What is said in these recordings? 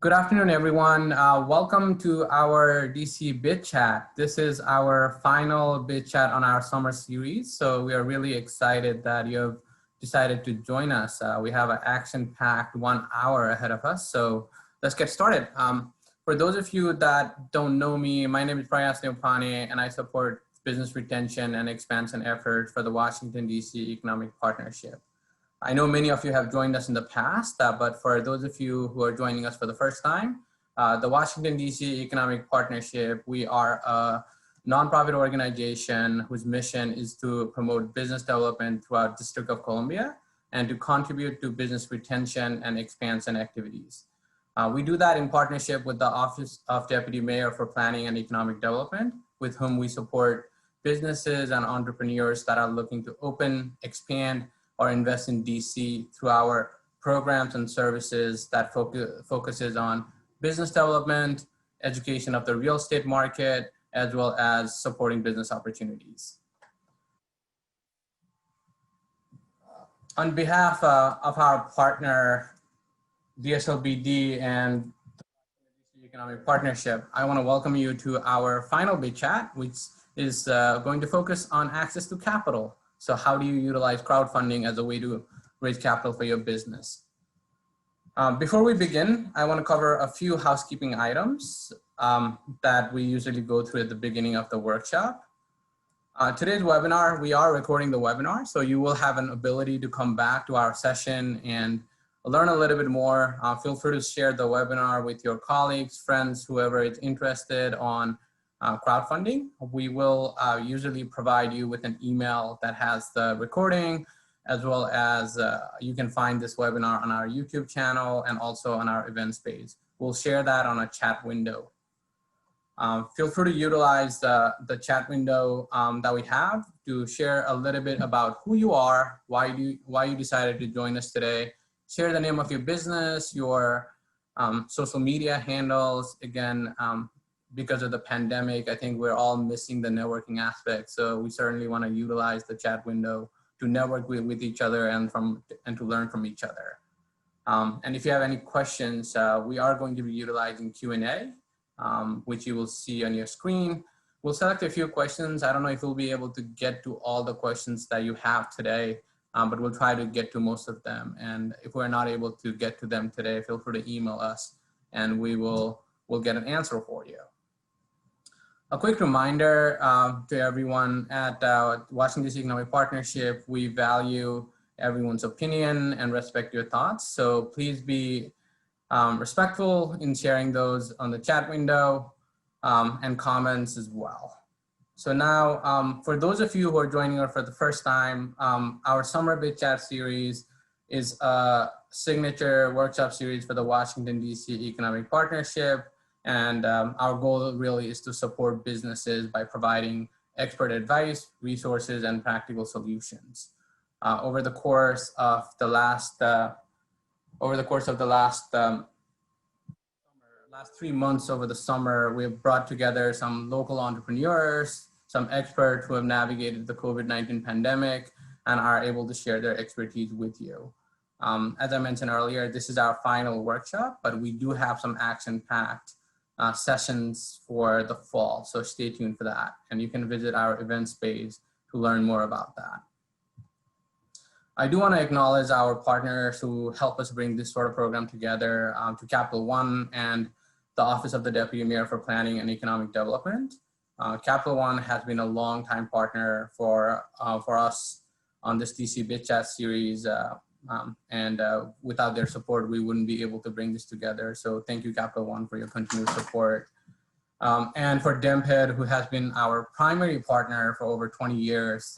Good afternoon, everyone. Welcome to our DC Biz Chat. This is our final Biz Chat on our summer series. So we are really excited that you have decided to join us. We have an action-packed 1 hour ahead of us. So let's get started. For those of you that don't know me, my name is Prayas Neopane, and I support business retention and expansion efforts for the Washington, DC Economic Partnership. I know many of you have joined us in the past, but for those of you who are joining us for the first time, the Washington, DC Economic Partnership, we are a nonprofit organization whose mission is to promote business development throughout District of Columbia and to contribute to business retention and expansion activities. We do that in partnership with the Office of Deputy Mayor for Planning and Economic Development, with whom we support businesses and entrepreneurs that are looking to open, expand, or invest in DC through our programs and services that focuses on business development, education of the real estate market, as well as supporting business opportunities. On behalf of our partner, DSLBD and the Economic Partnership, I want to welcome you to our final Biz Chat, which is going to focus on access to capital. So how do you utilize crowdfunding as a way to raise capital for your business? Before we begin, I want to cover a few housekeeping items that we usually go through at the beginning of the workshop. Today's webinar, we are recording the webinar, so you will have an ability to come back to our session and learn a little bit more. Feel free to share the webinar with your colleagues, friends, whoever is interested on crowdfunding. We will usually provide you with an email that has the recording, as well as you can find this webinar on our YouTube channel and also on our events page. We'll share that on a chat window. Feel free to utilize the chat window that we have to share a little bit about who you are, why you decided to join us today. Share the name of your business, your social media handles. Again, because of the pandemic, I think we're all missing the networking aspect. So we certainly want to utilize the chat window to network with each other and to learn from each other. And if you have any questions, we are going to be utilizing Q&A, which you will see on your screen. We'll select a few questions. I don't know if we'll be able to get to all the questions that you have today, but we'll try to get to most of them. And if we're not able to get to them today, feel free to email us and we'll get an answer for you. A quick reminder to everyone at Washington DC Economic Partnership, we value everyone's opinion and respect your thoughts. So please be respectful in sharing those on the chat window and comments as well. So now, for those of you who are joining us for the first time, our Summer Biz Chat series is a signature workshop series for the Washington DC Economic Partnership. And our goal really is to support businesses by providing expert advice, resources, and practical solutions. Over the course of the last 3 months over the summer, we've brought together some local entrepreneurs, some experts who have navigated the COVID-19 pandemic and are able to share their expertise with you. As I mentioned earlier, this is our final workshop, but we do have some action-packed sessions for the fall. So stay tuned for that. And you can visit our events page to learn more about that. I do want to acknowledge our partners who help us bring this sort of program together, to Capital One and the Office of the Deputy Mayor for Planning and Economic Development. Capital One has been a long-time partner for us on this DC Biz Chat series. Without their support, we wouldn't be able to bring this together. So thank you, Capital One, for your continued support. And for DemPed, who has been our primary partner for over 20 years,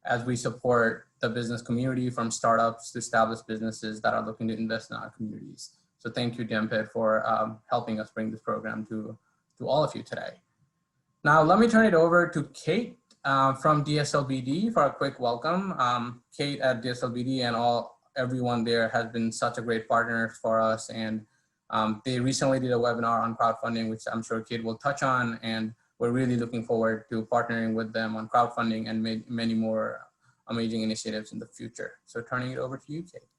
as we support the business community from startups to established businesses that are looking to invest in our communities. So thank you, DemPed, for helping us bring this program to all of you today. Now, let me turn it over to Kate from DSLBD for a quick welcome. Kate at DSLBD and everyone there has been such a great partner for us, and they recently did a webinar on crowdfunding, which I'm sure Kate will touch on, and we're really looking forward to partnering with them on crowdfunding and many more amazing initiatives in the future. So turning it over to you, Kate.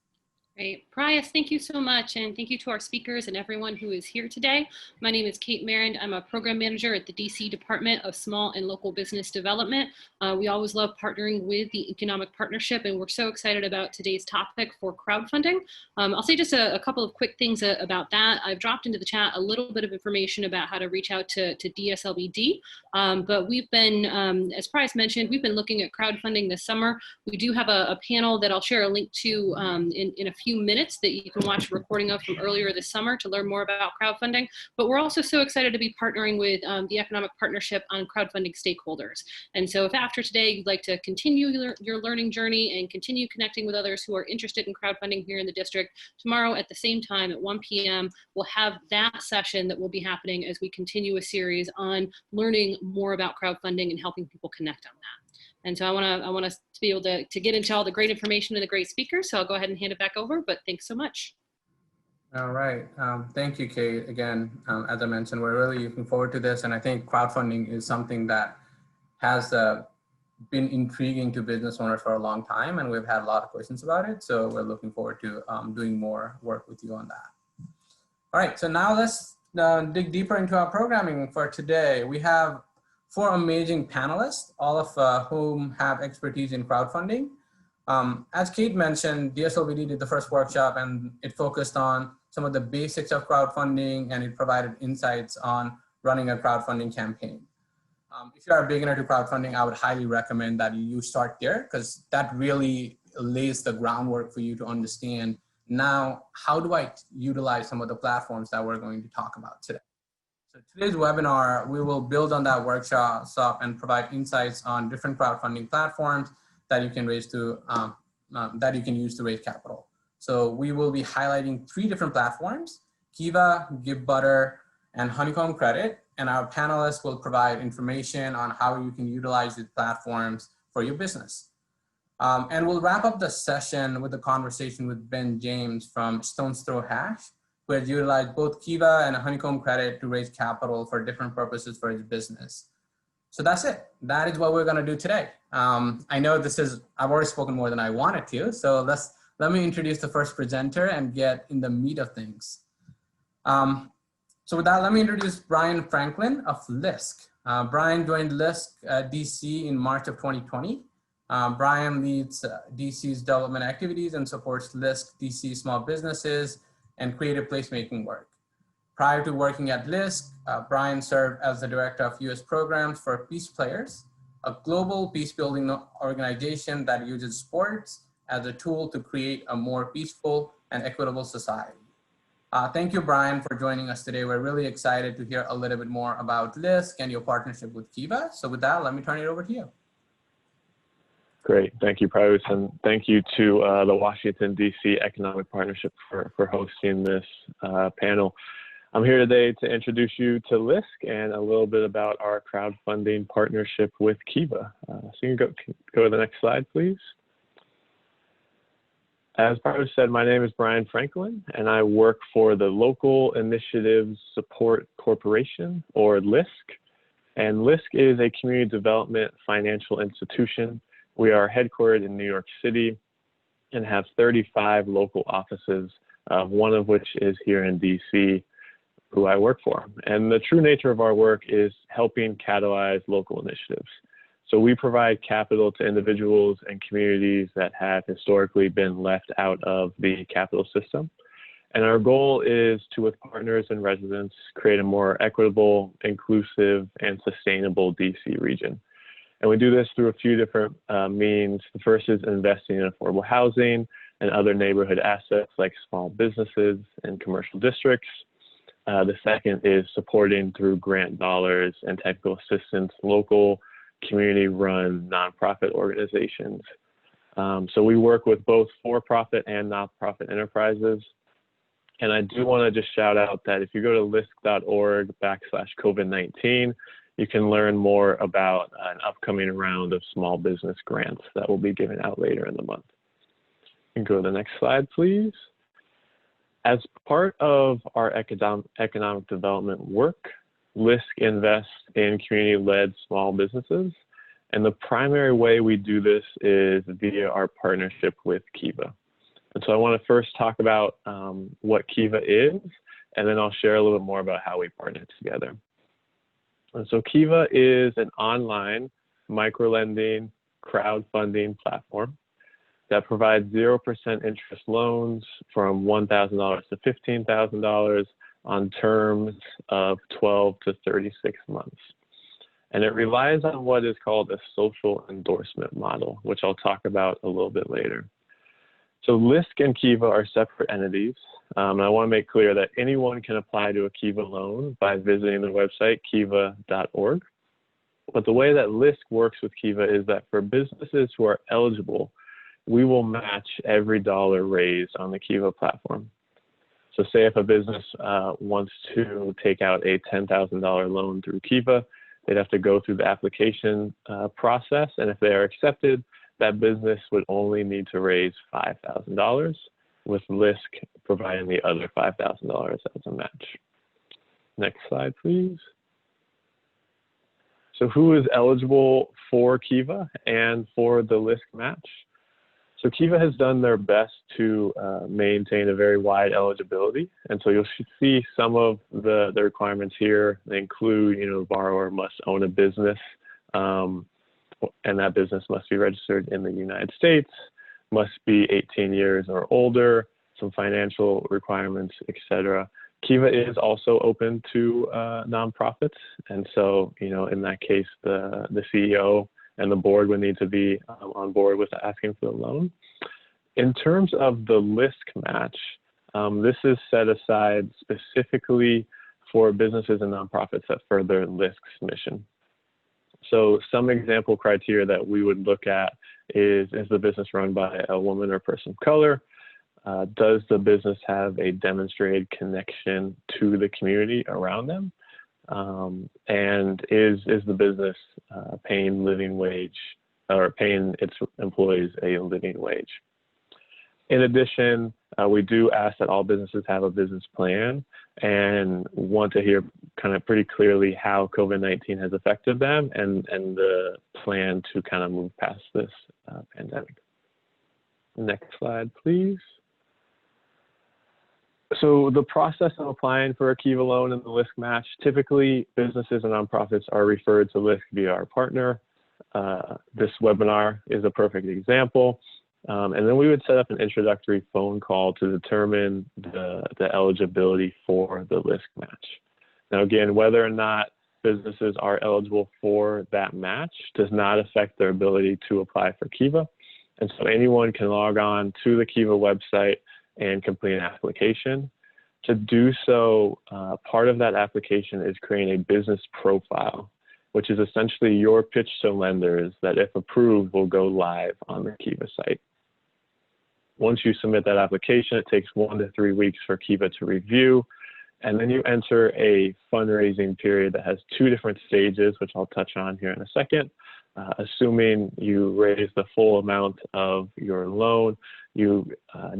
Great. Prias, thank you so much. And thank you to our speakers and everyone who is here today. My name is Kate Marand. I'm a program manager at the DC Department of Small and Local Business Development. We always love partnering with the Economic Partnership, and we're so excited about today's topic for crowdfunding. I'll say just a couple of quick things about that. I've dropped into the chat a little bit of information about how to reach out to DSLBD, but we've been, as Prias mentioned, we've been looking at crowdfunding this summer. We do have a panel that I'll share a link to in a few minutes that you can watch a recording of from earlier this summer to learn more about crowdfunding. But we're also so excited to be partnering with the Economic Partnership on crowdfunding stakeholders. And so if after today you'd like to continue your learning journey and continue connecting with others who are interested in crowdfunding here in the district, tomorrow at the same time at 1 p.m. we'll have that session that will be happening as we continue a series on learning more about crowdfunding and helping people connect on that. And so I want us to be able to get into all the great information and the great speakers. So I'll go ahead and hand it back over, but thanks so much. All right. Thank you, Kate. Again, as I mentioned, we're really looking forward to this. And I think crowdfunding is something that has been intriguing to business owners for a long time. And we've had a lot of questions about it. So we're looking forward to doing more work with you on that. All right. So now let's dig deeper into our programming for today. We have 4 amazing panelists, all of whom have expertise in crowdfunding. As Kate mentioned, DSLBD did the first workshop and it focused on some of the basics of crowdfunding, and it provided insights on running a crowdfunding campaign. If you are a beginner to crowdfunding, I would highly recommend that you start there, because that really lays the groundwork for you to understand, now, how do I utilize some of the platforms that we're going to talk about today? So today's webinar, we will build on that workshop and provide insights on different crowdfunding platforms that you can use to raise capital. So we will be highlighting 3 different platforms: Keyla, GiveButter, and HONEYCOMB Credit. And our panelists will provide information on how you can utilize these platforms for your business. And we'll wrap up the session with a conversation with Ben James from Stone's Throw Hash, who has utilized both Keyla and HONEYCOMB Credit to raise capital for different purposes for his business. So that's it. That is what we're going to do today. I know I've already spoken more than I wanted to. So let me introduce the first presenter and get in the meat of things. So with that, let me introduce Brian Franklin of LISC. Brian joined LISC DC in March of 2020. Brian leads DC's development activities and supports LISC DC small businesses and creative placemaking work. Prior to working at LISC, Brian served as the director of US programs for Peace Players, a global peace-building organization that uses sports as a tool to create a more peaceful and equitable society. Thank you, Brian, for joining us today. We're really excited to hear a little bit more about LISC and your partnership with Keyla. So with that, let me turn it over to you. Great, thank you, Praus, and thank you to the Washington, D.C. Economic Partnership for hosting this panel. I'm here today to introduce you to LISC and a little bit about our crowdfunding partnership with Keyla. So you can go to the next slide, please. As Praus said, my name is Brian Franklin, and I work for the Local Initiatives Support Corporation, or LISC. And LISC is a community development financial institution. We are headquartered in New York City and have 35 local offices, one of which is here in DC, who I work for. And the true nature of our work is helping catalyze local initiatives. So we provide capital to individuals and communities that have historically been left out of the capital system. And our goal is to, with partners and residents, create a more equitable, inclusive, and sustainable DC region. And we do this through a few different means. The first is investing in affordable housing and other neighborhood assets like small businesses and commercial districts. The second is supporting through grant dollars and technical assistance local community-run nonprofit organizations. So we work with both for-profit and nonprofit enterprises. And I do want to just shout out that if you go to lisc.org/COVID-19, you can learn more about an upcoming round of small business grants that will be given out later in the month. You can go to the next slide, please. As part of our economic development work, LISC invests in community-led small businesses. And the primary way we do this is via our partnership with Keyla. And so I want to first talk about what Keyva is, and then I'll share a little bit more about how we partner together. And so Keyva is an online microlending crowdfunding platform that provides 0% interest loans from $1,000 to $15,000 on terms of 12 to 36 months. And it relies on what is called a social endorsement model, which I'll talk about a little bit later. So Lisk and Keyva are separate entities. And I want to make clear that anyone can apply to a Keyva loan by visiting the website keyva.org. But the way that Lisk works with Keyva is that for businesses who are eligible, we will match every dollar raised on the Keyva platform. So say if a business wants to take out a $10,000 loan through Keyva, they'd have to go through the application process. And if they are accepted, that business would only need to raise $5,000, with Lisk providing the other $5,000 as a match. Next slide, please. So who is eligible for Keyva and for the Lisk match? So Keyva has done their best to maintain a very wide eligibility. And so you'll see some of the requirements here. They include, the borrower must own a business, and that business must be registered in the United States, must be 18 years or older, some financial requirements, etc. Keyva is also open to nonprofits. And so, in that case, the CEO and the board would need to be on board with asking for the loan. In terms of the Lisk match, this is set aside specifically for businesses and nonprofits that further Lisk's mission. So some example criteria that we would look at is the business run by a woman or person of color? Does the business have a demonstrated connection to the community around them? And is the business paying living wage or paying its employees a living wage? In addition, we do ask that all businesses have a business plan and want to hear kind of pretty clearly how COVID-19 has affected them and the plan to kind of move past this pandemic. Next slide, please. So the process of applying for a Keyva loan and the Lisk match, typically businesses and nonprofits are referred to Lisk via our partner. This webinar is a perfect example. And then we would set up an introductory phone call to determine the eligibility for the Lisk match. Now again, whether or not businesses are eligible for that match does not affect their ability to apply for Keyva. And so anyone can log on to the Keyva website and complete an application. To do so, part of that application is creating a business profile, which is essentially your pitch to lenders that, if approved, will go live on the Keyva site. Once you submit that application, it takes 1 to 3 weeks for Keyva to review, and then you enter a fundraising period that has 2 different stages, which I'll touch on here in a second. Assuming you raise the full amount of your loan, you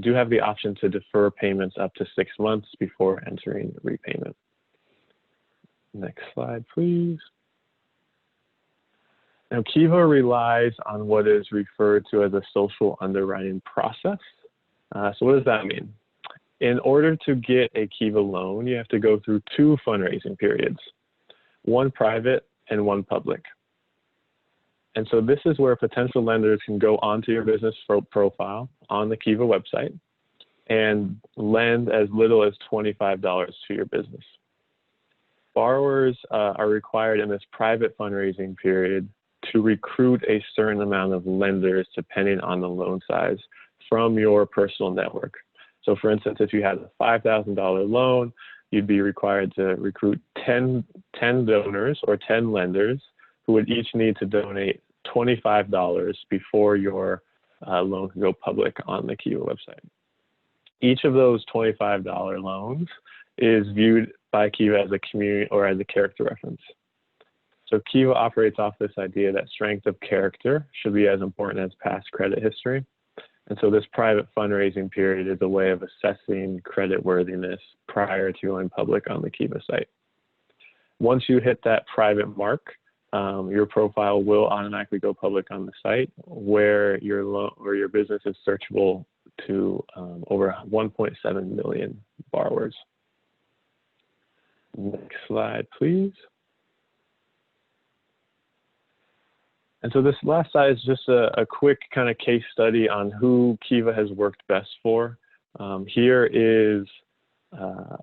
do have the option to defer payments up to 6 months before entering repayment. Next slide, please. Now, Keyva relies on what is referred to as a social underwriting process. So what does that mean? In order to get a Keyva loan, you have to go through 2 fundraising periods, one private and one public. And so this is where potential lenders can go onto your business profile on the Keyva website and lend as little as $25 to your business. Borrowers are required in this private fundraising period to recruit a certain amount of lenders depending on the loan size from your personal network. So for instance, if you had a $5,000 loan, you'd be required to recruit 10 donors or 10 lenders who would each need to donate $25 before your loan can go public on the Keyva website. Each of those $25 loans is viewed by Keyva as a community or as a character reference. So Keyva operates off this idea that strength of character should be as important as past credit history. And so this private fundraising period is a way of assessing creditworthiness prior to going public on the Keyva site. Once you hit that private mark, your profile will automatically go public on the site, where your business is searchable to over 1.7 million borrowers. Next slide, please. And so this last slide is just a quick kind of case study on who Keyva has worked best for. Here is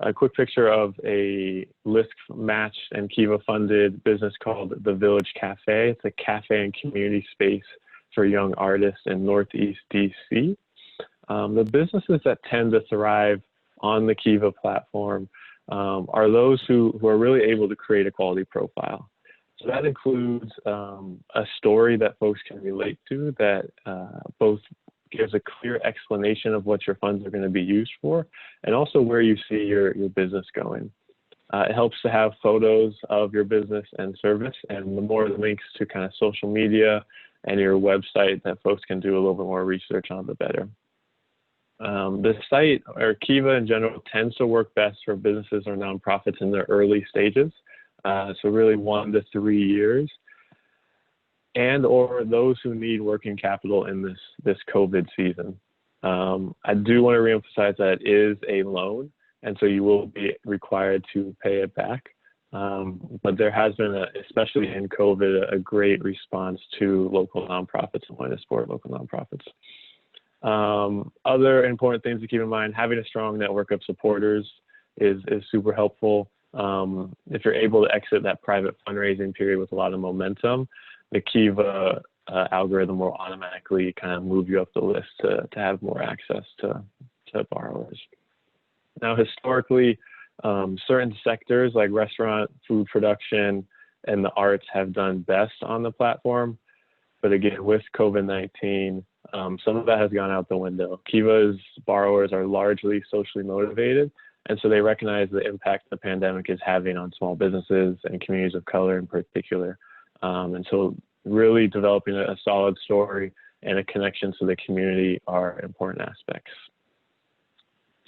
a quick picture of a LISC matched and Keyva funded business called The Village Cafe. It's a cafe and community space for young artists in Northeast DC. The businesses that tend to thrive on the Keyva platform are those who are really able to create a quality profile. So that includes a story that folks can relate to that both gives a clear explanation of what your funds are going to be used for, and also where you see your business going. It helps to have photos of your business and service, and the more links to kind of social media and your website that folks can do a little bit more research on, the better. The site, or Keyva in general, tends to work best for businesses or nonprofits in their early stages, so really 1 to 3 years, and or those who need working capital in this COVID season. I do want to reemphasize that it is a loan, and so you will be required to pay it back. But there has been, especially in COVID, a great response to local nonprofits and wanting to support local nonprofits. Other important things to keep in mind: having a strong network of supporters is super helpful. If you're able to exit that private fundraising period with a lot of momentum, the Keyva algorithm will automatically kind of move you up the list to have more access to borrowers. Now, historically, certain sectors like restaurant, food production, and the arts have done best on the platform. But again, with COVID-19, some of that has gone out the window. Keyva's borrowers are largely socially motivated, and so they recognize the impact the pandemic is having on small businesses and communities of color in particular. And so really developing a solid story and a connection to the community are important aspects.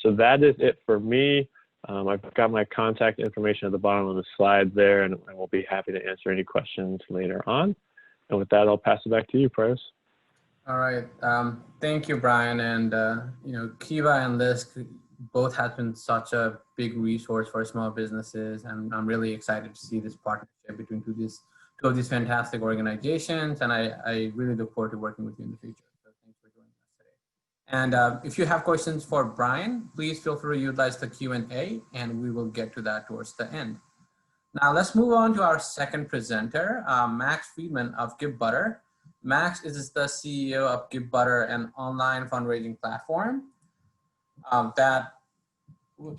So that is it for me. I've got my contact information at the bottom of the slide there, and we'll be happy to answer any questions later on. And with that, I'll pass it back to you, Prez. All right. Thank you, Brian. And, Keyva and LISC both have been such a big resource for small businesses. And I'm really excited to see this partnership between two of these fantastic organizations. And I really look forward to working with you in the future. So thanks for joining us today. And if you have questions for Brian, please feel free to utilize the Q&A, and we will get to that towards the end. Now let's move on to our second presenter, Max Friedman of GiveButter. Max is the CEO of GiveButter, an online fundraising platform let me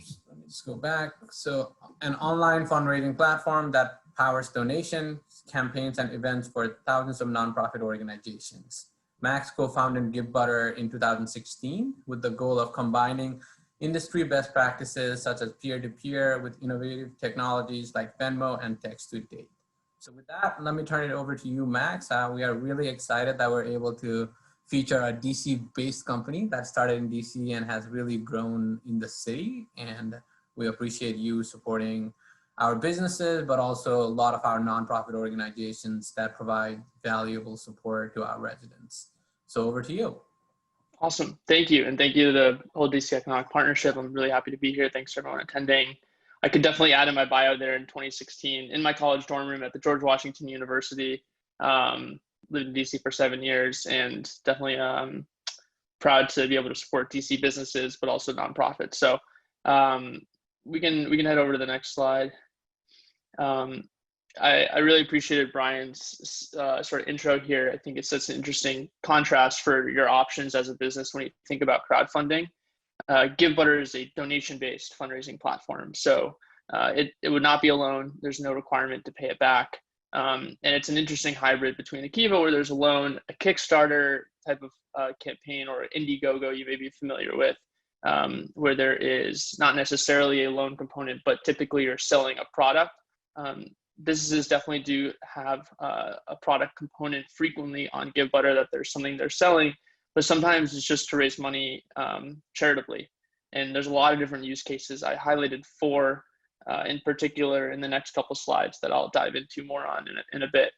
just go back. So an online fundraising platform that powers donations, campaigns, and events for thousands of nonprofit organizations. Max co-founded GiveButter in 2016 with the goal of combining industry best practices such as peer-to-peer with innovative technologies like Venmo and text-to-date. So with that, let me turn it over to you, Max. We are really excited that we're able to feature a DC-based company that started in DC and has really grown in the city. And we appreciate you supporting our businesses, but also a lot of our nonprofit organizations that provide valuable support to our residents. So over to you. Awesome. Thank you. And thank you to the whole DC Economic Partnership. I'm really happy to be here. Thanks to everyone attending. I could definitely add in my bio there in 2016 in my college dorm room at the George Washington University. Lived in DC for 7 years, and definitely proud to be able to support DC businesses, but also nonprofits. So we can head over to the next slide. I really appreciated Brian's sort of intro here. I think it's such an interesting contrast for your options as a business when you think about crowdfunding. GiveButter is a donation-based fundraising platform. So it would not be a loan. There's no requirement to pay it back. And it's an interesting hybrid between a Keyva, where there's a loan, a Kickstarter type of campaign, or Indiegogo you may be familiar with, where there is not necessarily a loan component, but typically you're selling a product. Businesses definitely do have a product component frequently on GiveButter, that there's something they're selling, but sometimes it's just to raise money charitably. And there's a lot of different use cases. I highlighted 4 in particular in the next couple slides that I'll dive into more on in a bit.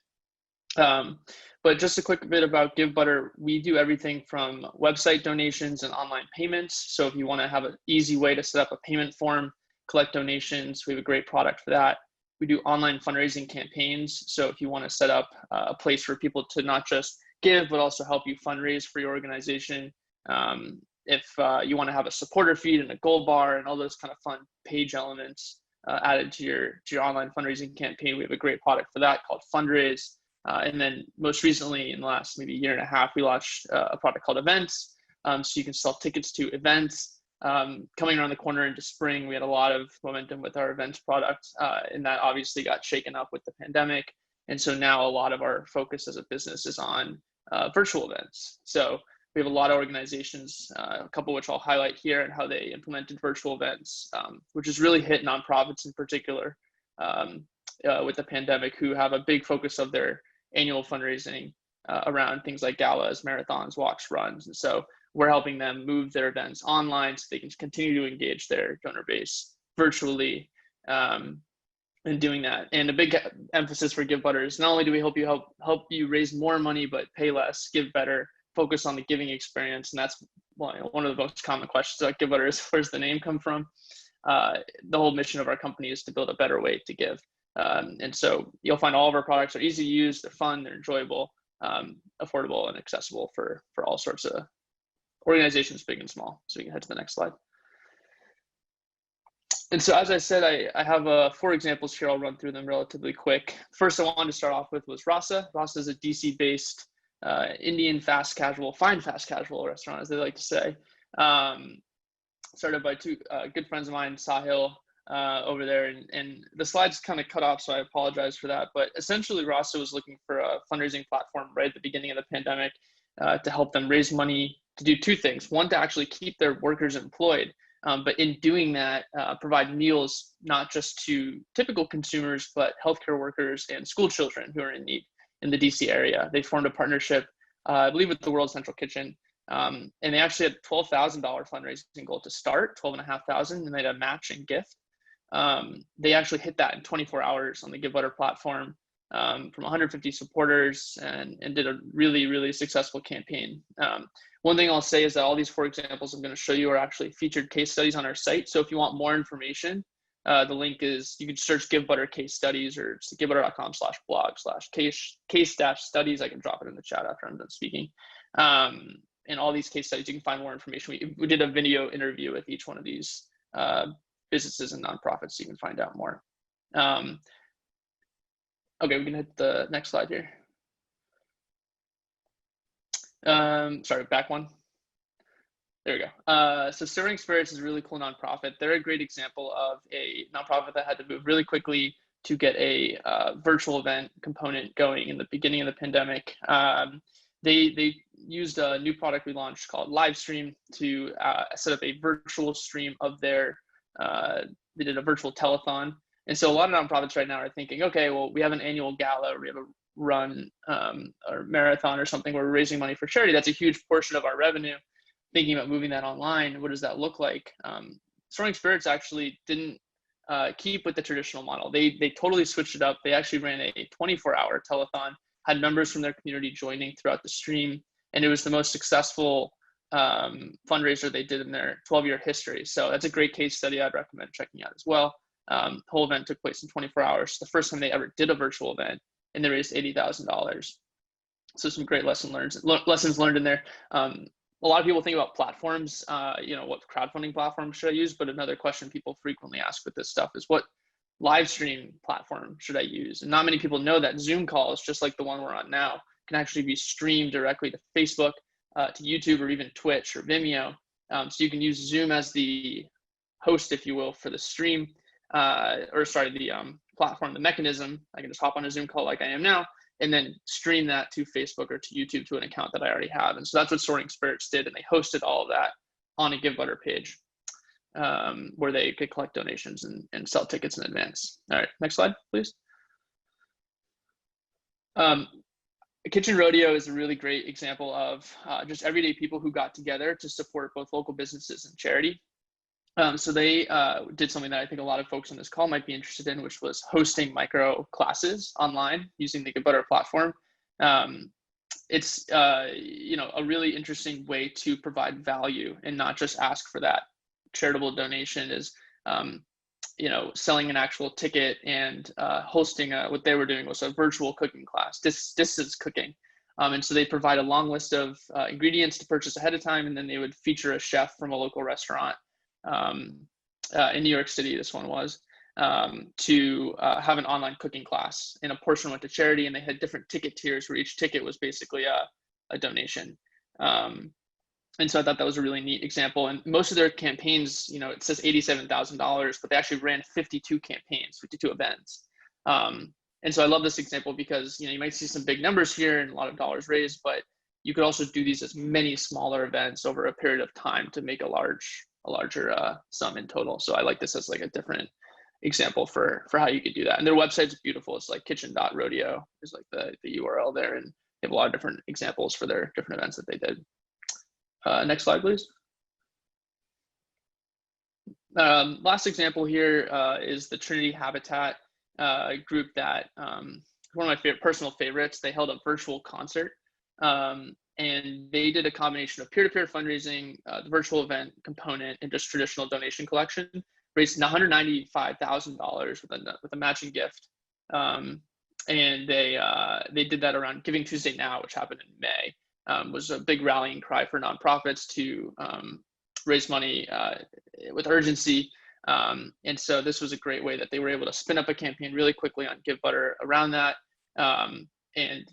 But just a quick bit about GiveButter. We do everything from website donations and online payments. So if you want to have an easy way to set up a payment form, collect donations, we have a great product for that. We do online fundraising campaigns. So if you want to set up a place for people to not just give, but also help you fundraise for your organization. If you want to have a supporter feed and a gold bar and all those kind of fun page elements added to your online fundraising campaign, we have a great product for that called Fundraise. And then most recently, in the last maybe year and a half, we launched a product called Events. So you can sell tickets to events. Coming around the corner into spring, we had a lot of momentum with our events product, and that obviously got shaken up with the pandemic. And so now a lot of our focus as a business is on virtual events. So we have a lot of organizations, a couple of which I'll highlight here, and how they implemented virtual events, which has really hit nonprofits in particular with the pandemic, who have a big focus of their annual fundraising around things like galas, marathons, walks, runs. And so we're helping them move their events online so they can continue to engage their donor base virtually and doing that. And a big emphasis for GiveButter is not only do we help you raise more money, but pay less, give better, focus on the giving experience. And that's one of the most common questions about GiveButter is, where's the name come from? The whole mission of our company is to build a better way to give. And so you'll find all of our products are easy to use, they're fun, they're enjoyable, affordable, and accessible for all sorts of organizations, big and small. So we can head to the next slide. And so, as I said, I have 4 examples here. I'll run through them relatively quick. First I wanted to start off with was Rasa. Rasa is a DC-based Indian fine fast casual restaurant, as they like to say. Started by 2 good friends of mine, Sahil, over there, and the slides kind of cut off, so I apologize for that. But essentially, Rasa was looking for a fundraising platform right at the beginning of the pandemic to help them raise money to do 2 things. One, to actually keep their workers employed, but in doing that, provide meals not just to typical consumers, but healthcare workers and school children who are in need in the DC area. They formed a partnership, I believe, with the World Central Kitchen. And they actually had $12,000 fundraising goal to start, $12,500, and they had a matching gift. They actually hit that in 24 hours on the GiveButter platform from 150 supporters, and did a really, really successful campaign. One thing I'll say is that all these 4 examples I'm going to show you are actually featured case studies on our site. So if you want more information, the link is, you can search GiveButter case studies, or it's givebutter.com/blog/case-studies. I can drop it in the chat after I'm done speaking. And all these case studies, you can find more information. We did a video interview with each one of these businesses and nonprofits, so you can find out more. Okay, we can hit the next slide here. Sorry, back one. There we go. So Stirring Spirits is a really cool nonprofit. They're a great example of a nonprofit that had to move really quickly to get a virtual event component going in the beginning of the pandemic. They used a new product we launched called Livestream to set up a virtual stream of their, they did a virtual telethon. And so a lot of nonprofits right now are thinking, okay, well, we have an annual gala, or we have a run or marathon or something where we're raising money for charity. That's a huge portion of our revenue. Thinking about moving that online, what does that look like? Stirring Spirits actually didn't keep with the traditional model. They totally switched it up. They actually ran a 24-hour telethon, had members from their community joining throughout the stream, and it was the most successful fundraiser they did in their 12-year history. So that's a great case study I'd recommend checking out as well. The whole event took place in 24 hours. The first time they ever did a virtual event, and they raised $80,000. So some great lessons learned in there. A lot of people think about platforms, what crowdfunding platform should I use? But another question people frequently ask with this stuff is, what live stream platform should I use? And not many people know that Zoom calls, just like the one we're on now, can actually be streamed directly to Facebook, to YouTube, or even Twitch or Vimeo. So you can use Zoom as the host, if you will, for the stream, the platform, the mechanism. I can just hop on a Zoom call like I am now, and then stream that to Facebook or to YouTube to an account that I already have. And so that's what Stirring Spirits did, and they hosted all of that on a GiveButter page where they could collect donations and sell tickets in advance. All right, next slide, please. Kitchen Rodeo is a really great example of just everyday people who got together to support both local businesses and charity. So they did something that I think a lot of folks on this call might be interested in, which was hosting micro classes online using the GiveButter platform. It's a really interesting way to provide value and not just ask for that. Charitable donation is selling an actual ticket and hosting what they were doing was a virtual cooking class, distance cooking. And so they provide a long list of ingredients to purchase ahead of time, and then they would feature a chef from a local restaurant in New York City, this one was, to have an online cooking class, and a portion went to charity, and they had different ticket tiers where each ticket was basically a donation. And so I thought that was a really neat example. And most of their campaigns, it says $87,000, but they actually ran 52 campaigns, 52 events. And so I love this example because, you might see some big numbers here and a lot of dollars raised, but you could also do these as many smaller events over a period of time to make a larger sum in total. So I like this as like a different example for how you could do that. And their website's beautiful. It's like kitchen.rodeo is like the URL there, and they have a lot of different examples for their different events that they did. Next slide, please. Last example here is the Trinity Habitat group that one of my personal favorites. They held a virtual concert, and they did a combination of peer-to-peer fundraising, the virtual event component, and just traditional donation collection. Raised $195,000 with a matching gift, and they did that around Giving Tuesday Now, which happened in May. Was a big rallying cry for nonprofits to raise money with urgency. And so this was a great way that they were able to spin up a campaign really quickly on GiveButter around that. And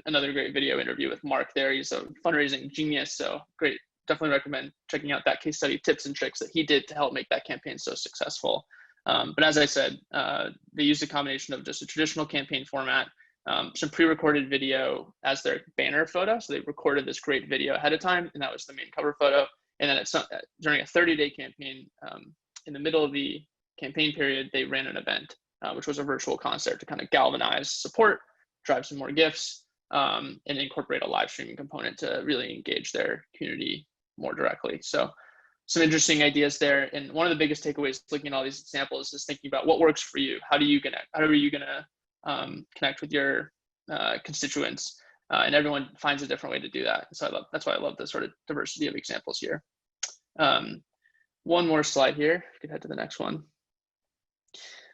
another great video interview with Mark there. He's a fundraising genius, so great. Definitely recommend checking out that case study, tips and tricks that he did to help make that campaign so successful. But as I said, they used a combination of just a traditional campaign format, some pre-recorded video as their banner photo. So they recorded this great video ahead of time, and that was the main cover photo. And then during a 30-day campaign, in the middle of the campaign period, they ran an event, which was a virtual concert to kind of galvanize support, drive some more gifts, and incorporate a live streaming component to really engage their community more directly. So some interesting ideas there. And one of the biggest takeaways looking at all these examples is thinking about what works for you. How are you gonna connect with your constituents? And everyone finds a different way to do that. So that's why I love the sort of diversity of examples here. One more slide here. If you could head to the next one.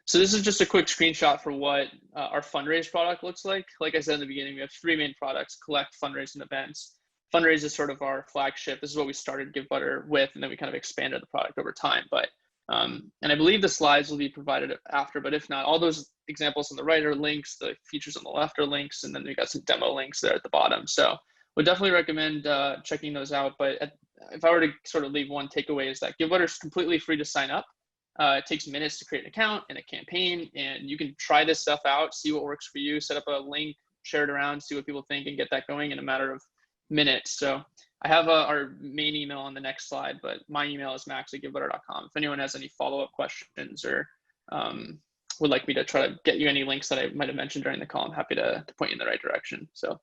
So this is just a quick screenshot for what our fundraise product looks like. Like I said in the beginning, we have three main products: collect, fundraise, and events. Fundraise is sort of our flagship. This is what we started GiveButter with, and then we kind of expanded the product over time. But and I believe the slides will be provided after, but if not, all those examples on the right are links, the features on the left are links, and then we got some demo links there at the bottom. So would definitely recommend checking those out. But if I were to sort of leave one takeaway, is that GiveButter is completely free to sign up. It takes minutes to create an account and a campaign, and you can try this stuff out, see what works for you, set up a link, share it around, see what people think, and get that going in a matter of minutes. So I have our main email on the next slide, but my email is max@givebutter.com. If anyone has any follow-up questions or would like me to try to get you any links that I might have mentioned during the call, I'm happy to point you in the right direction. So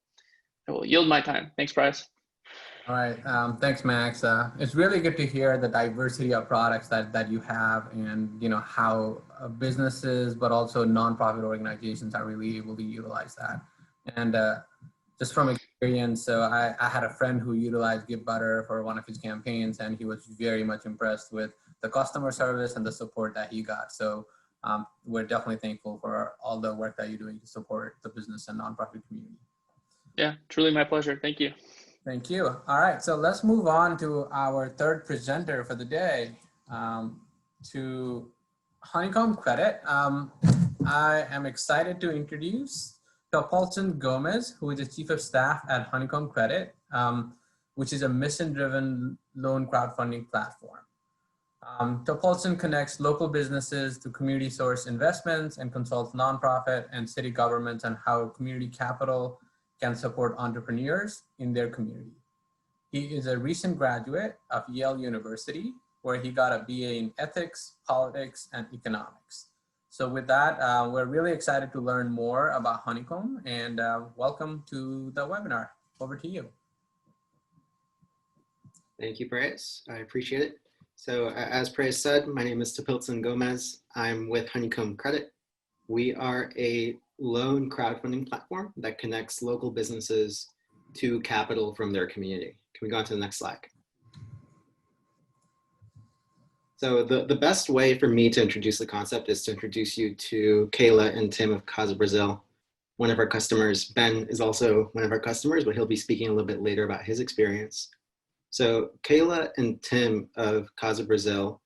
I will yield my time. Thanks, Bryce. All right, thanks, Max. It's really good to hear the diversity of products that you have, and how businesses, but also nonprofit organizations are really able to utilize that. And just from experience, so I had a friend who utilized GiveButter for one of his campaigns, and he was very much impressed with the customer service and the support that he got. So we're definitely thankful for all the work that you're doing to support the business and nonprofit community. Yeah, truly my pleasure. Thank you. Thank you. All right, so let's move on to our third presenter for the day, to HONEYCOMB Credit. I am excited to introduce Topolson Gomez, who is the Chief of Staff at HONEYCOMB Credit, which is a mission-driven loan crowdfunding platform. Topolson connects local businesses to community source investments and consults nonprofit and city governments on how community capital can support entrepreneurs in their community. He is a recent graduate of Yale University, where he got a BA in ethics, politics, and economics. So with that, we're really excited to learn more about HONEYCOMB, and welcome to the webinar. Over to you. Thank you, Bryce. I appreciate it. So as Bryce said, my name is Topolson Gomez. I'm with HONEYCOMB Credit. We are a loan crowdfunding platform that connects local businesses to capital from their community. Can we go on to the next slide? So the best way for me to introduce the concept is to introduce you to Keyla and Tim of Casa Brasil, one of our customers. Ben is also one of our customers, but he'll be speaking a little bit later about his experience. So Keyla and Tim of Casa Brasil,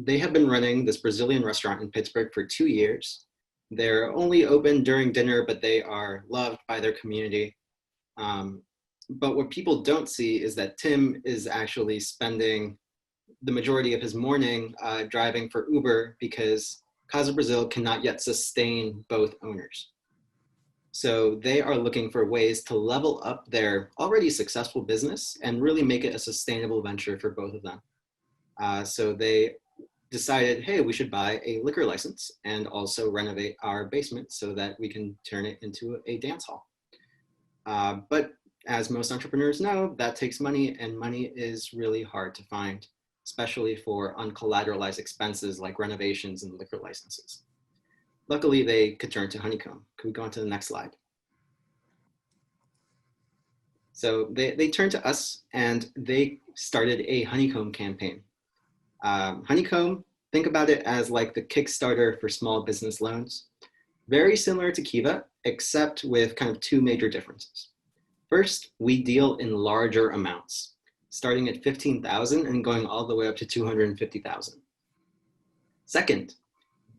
they have been running this Brazilian restaurant in Pittsburgh for 2 years. They're only open during dinner, but they are loved by their community. But what people don't see is that Tim is actually spending the majority of his morning driving for Uber because Casa Brasil cannot yet sustain both owners. So they are looking for ways to level up their already successful business and really make it a sustainable venture for both of them. So they decided, hey, we should buy a liquor license and also renovate our basement so that we can turn it into a dance hall. But as most entrepreneurs know, that takes money, and money is really hard to find, especially for uncollateralized expenses like renovations and liquor licenses. Luckily, they could turn to HONEYCOMB. Could we go on to the next slide? So they turned to us and they started a HONEYCOMB campaign. HONEYCOMB, think about it as like the Kickstarter for small business loans. Very similar to Keyla, except with kind of two major differences. First, we deal in larger amounts, starting at 15,000 and going all the way up to 250,000. Second,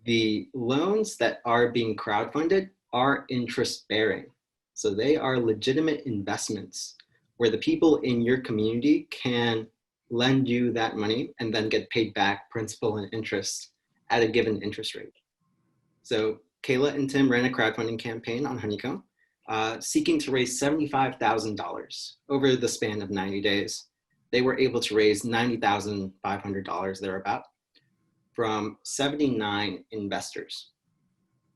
the loans that are being crowdfunded are interest bearing. So they are legitimate investments where the people in your community can lend you that money and then get paid back principal and interest at a given interest rate. So Keyla and Tim ran a crowdfunding campaign on HONEYCOMB, seeking to raise $75,000 over the span of 90 days. They were able to raise $90,500 thereabout from 79 investors.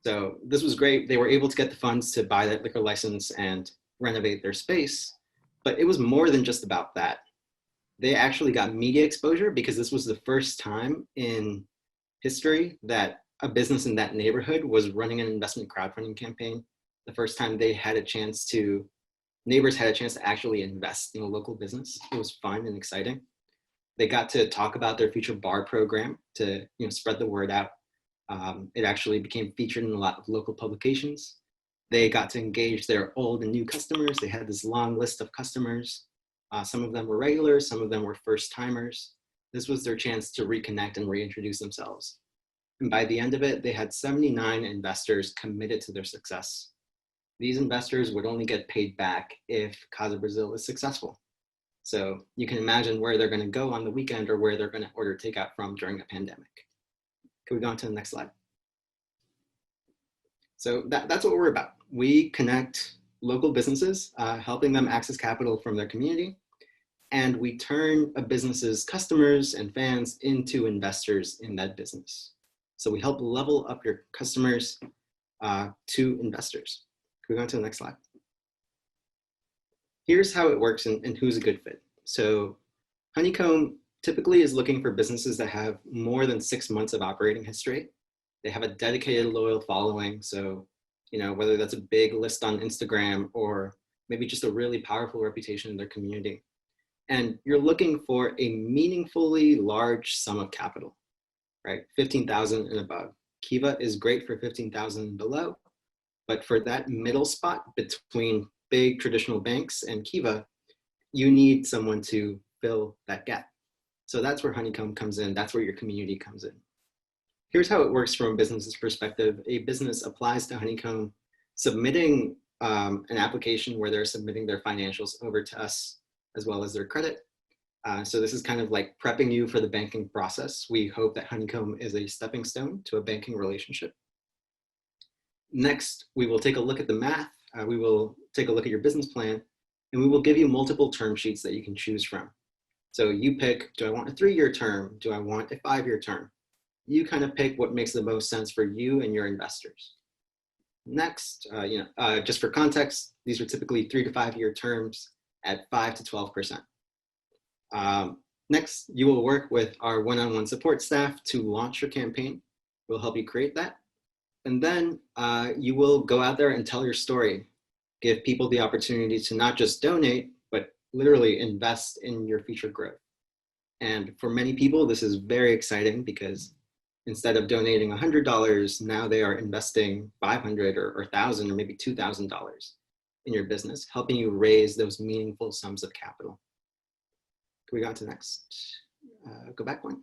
So this was great. They were able to get the funds to buy that liquor license and renovate their space, but it was more than just about that. They actually got media exposure because this was the first time in history that a business in that neighborhood was running an investment crowdfunding campaign. The first time they had a chance to, neighbors had a chance to actually invest in a local business. It was fun and exciting. They got to talk about their future bar program to spread the word out. It actually became featured in a lot of local publications. They got to engage their old and new customers. They had this long list of customers. Some of them were regulars, some of them were first timers. This was their chance to reconnect and reintroduce themselves. And by the end of it, they had 79 investors committed to their success. These investors would only get paid back if Casa Brasil is successful. So you can imagine where they're going to go on the weekend or where they're going to order takeout from during a pandemic. Can we go on to the next slide? So that's what we're about. We connect local businesses, helping them access capital from their community, and we turn a business's customers and fans into investors in that business. So we help level up your customers to investors. Can we go on to the next slide? Here's how it works and who's a good fit. So HONEYCOMB typically is looking for businesses that have more than 6 months of operating history. They have a dedicated, loyal following. So, whether that's a big list on Instagram or maybe just a really powerful reputation in their community. And you're looking for a meaningfully large sum of capital, right? 15,000 and above. Kiva is great for 15,000 and below, but for that middle spot between big traditional banks and Kiva, you need someone to fill that gap. So that's where HONEYCOMB comes in. That's where your community comes in. Here's how it works from a business's perspective. A business applies to HONEYCOMB, submitting an application where they're submitting their financials over to us, as well as their credit. So this is kind of like prepping you for the banking process. We hope that HONEYCOMB is a stepping stone to a banking relationship. Next, we will take a look at the math. We will take a look at your business plan, and we will give you multiple term sheets that you can choose from. So you pick, do I want a 3-year term? Do I want a 5-year term? You kind of pick what makes the most sense for you and your investors. Next, just for context, these are typically 3 to 5 year terms at 5 to 12%. Next, you will work with our one-on-one support staff to launch your campaign. We'll help you create that. And then you will go out there and tell your story, give people the opportunity to not just donate, but literally invest in your future growth. And for many people, this is very exciting because instead of donating $100, now they are investing $500 or $1,000 or maybe $2,000 in your business, helping you raise those meaningful sums of capital. Can we go on to the next? Go back one.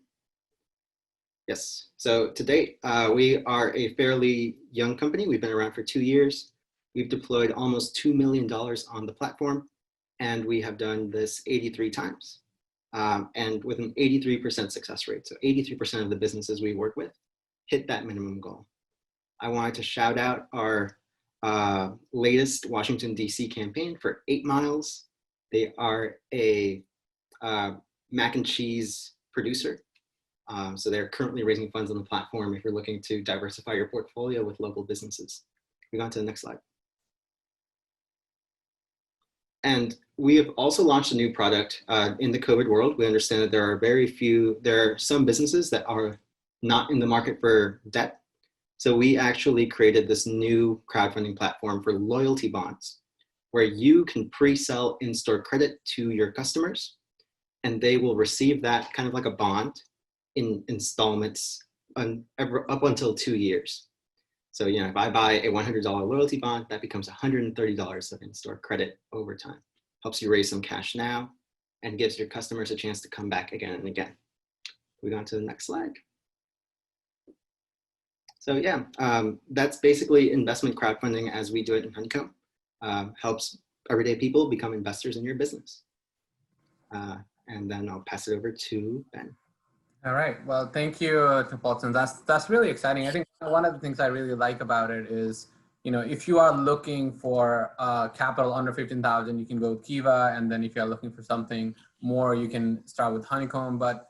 Yes, so to date, we are a fairly young company. We've been around for 2 years. We've deployed almost $2 million on the platform, and we have done this 83 times. And with an 83% success rate. So 83% of the businesses we work with hit that minimum goal. I wanted to shout out our latest Washington, D.C. campaign for 8 Miles. They are a mac and cheese producer. So they're currently raising funds on the platform if you're looking to diversify your portfolio with local businesses. We go on to the next slide. And we have also launched a new product in the COVID world. We understand that there are some businesses that are not in the market for debt. So we actually created this new crowdfunding platform for loyalty bonds, where you can pre-sell in-store credit to your customers, and they will receive that kind of like a bond in installments up until 2 years. So, you know, if I buy a $100 loyalty bond, that becomes $130 of in-store credit over time. Helps you raise some cash now and gives your customers a chance to come back again and again. We go on to the next slide. So yeah, that's basically investment crowdfunding as we do it in Honeycomb. Helps everyday people become investors in your business. And then I'll pass it over to Ben. All right. Well, thank you to Paulson. That's really exciting. I think one of the things I really like about it is, you know, if you are looking for capital under 15,000, you can go with Keyla, and then if you're looking for something more, you can start with Honeycomb. But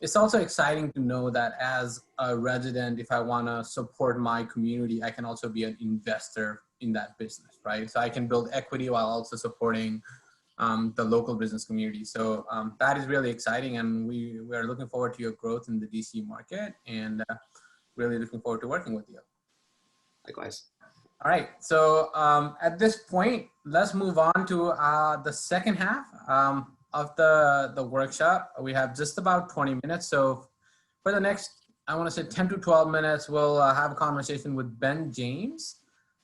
it's also exciting to know that as a resident, if I want to support my community, I can also be an investor in that business, right? So I can build equity while also supporting the local business community. So that is really exciting, and we are looking forward to your growth in the DC market, and really looking forward to working with you. Likewise. All right, so at this point, let's move on to the second half of the workshop. We have just about 20 minutes. So for the next, I want to say 10 to 12 minutes, we'll have a conversation with Ben James,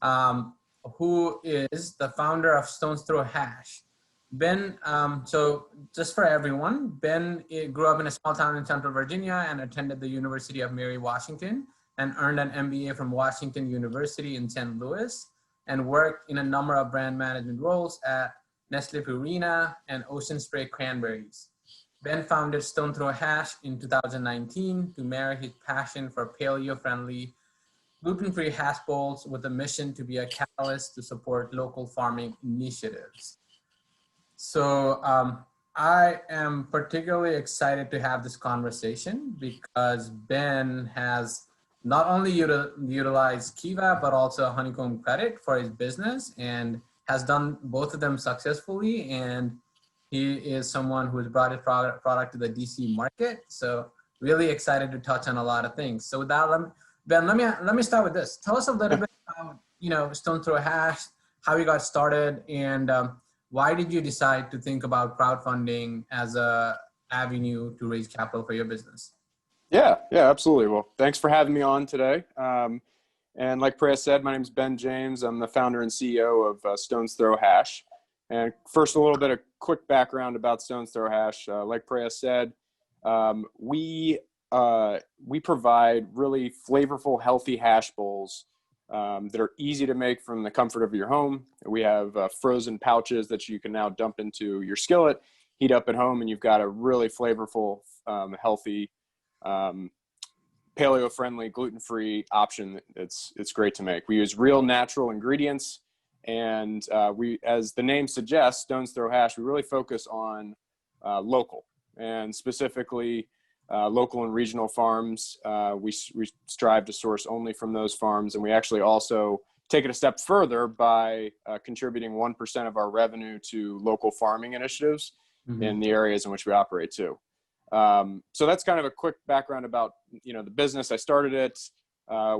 who is the founder of Stone's Throw Hash. Ben, so just for everyone, Ben grew up in a small town in Central Virginia and attended the University of Mary Washington and earned an MBA from Washington University in St. Louis, and worked in a number of brand management roles at Nestle Purina and Ocean Spray Cranberries. Ben founded Stone Throw Hash in 2019 to marry his passion for paleo-friendly, gluten-free hash bowls with a mission to be a catalyst to support local farming initiatives. So I am particularly excited to have this conversation because Ben has not only utilized Keyla, but also Honeycomb Credit for his business, and has done both of them successfully. And he is someone who has brought his product to the DC market. So really excited to touch on a lot of things. So with that, Ben, let me start with this. Tell us a little bit about, you know, Stone Throw Hash, how you got started, and why did you decide to think about crowdfunding as a avenue to raise capital for your business? Yeah, absolutely. Well, thanks for having me on today. And like Priya said, my name is Ben James. I'm the founder and CEO of Stone's Throw Hash. And first, a little bit of quick background about Stone's Throw Hash. Like Priya said, we provide really flavorful, healthy hash bowls that are easy to make from the comfort of your home. We have frozen pouches that you can now dump into your skillet, heat up at home, and you've got a really flavorful, healthy, paleo-friendly, gluten-free option. It's great to make. We use real natural ingredients, and we, as the name suggests, Stone's Throw Hash, we really focus on local, and specifically local and regional farms. We strive to source only from those farms, and we actually also take it a step further by contributing 1% of our revenue to local farming initiatives in the areas in which we operate too. So that's kind of a quick background about, you know, the business. I started it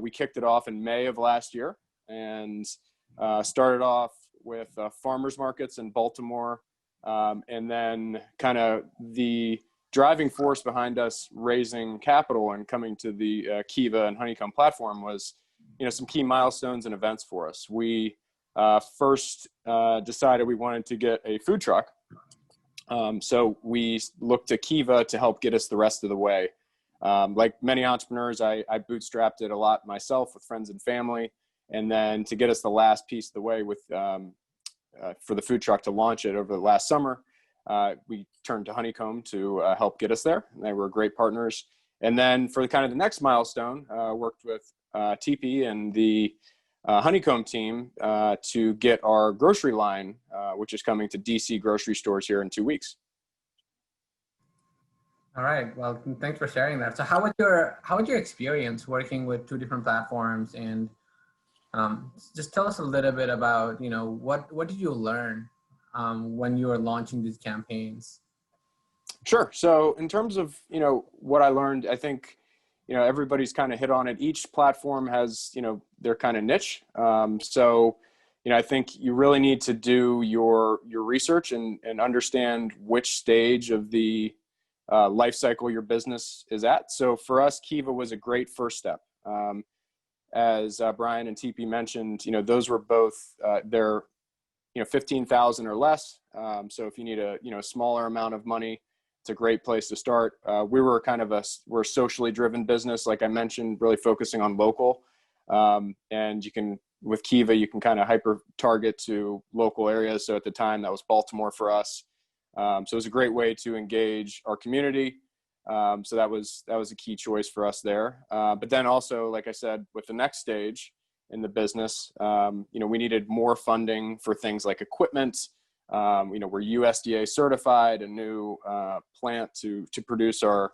We kicked it off in May of last year and started off with farmers markets in Baltimore. And then kind of the driving force behind us raising capital and coming to the Kiva and HONEYCOMB platform was, some key milestones and events for us. We first decided we wanted to get a food truck. So we looked to Kiva to help get us the rest of the way. Like many entrepreneurs, I bootstrapped it a lot myself with friends and family. And then to get us the last piece of the way with for the food truck to launch it over the last summer, we turned to HONEYCOMB to help get us there. And they were great partners. And then for kind of the next milestone, worked with TP and the HONEYCOMB team to get our grocery line, which is coming to DC grocery stores here in 2 weeks. All right. Well, thanks for sharing that. So how was your experience working with two different platforms, and just tell us a little bit about, what did you learn when you were launching these campaigns? Sure. So in terms of, what I learned, I think, everybody's kind of hit on it. Each platform has, their kind of niche. So, I think you really need to do your research and understand which stage of the life cycle your business is at. So for us, Kiva was a great first step. As Brian and TP mentioned, those were both they're 15,000 or less. So if you need a smaller amount of money, it's a great place to start. We were we're a socially driven business, like I mentioned, really focusing on local. And with Kiva, you can kind of hyper target to local areas. So at the time, that was Baltimore for us. So it was a great way to engage our community. So that was a key choice for us there. But then also, like I said, with the next stage in the business, we needed more funding for things like equipment. We're USDA certified, a new plant to produce our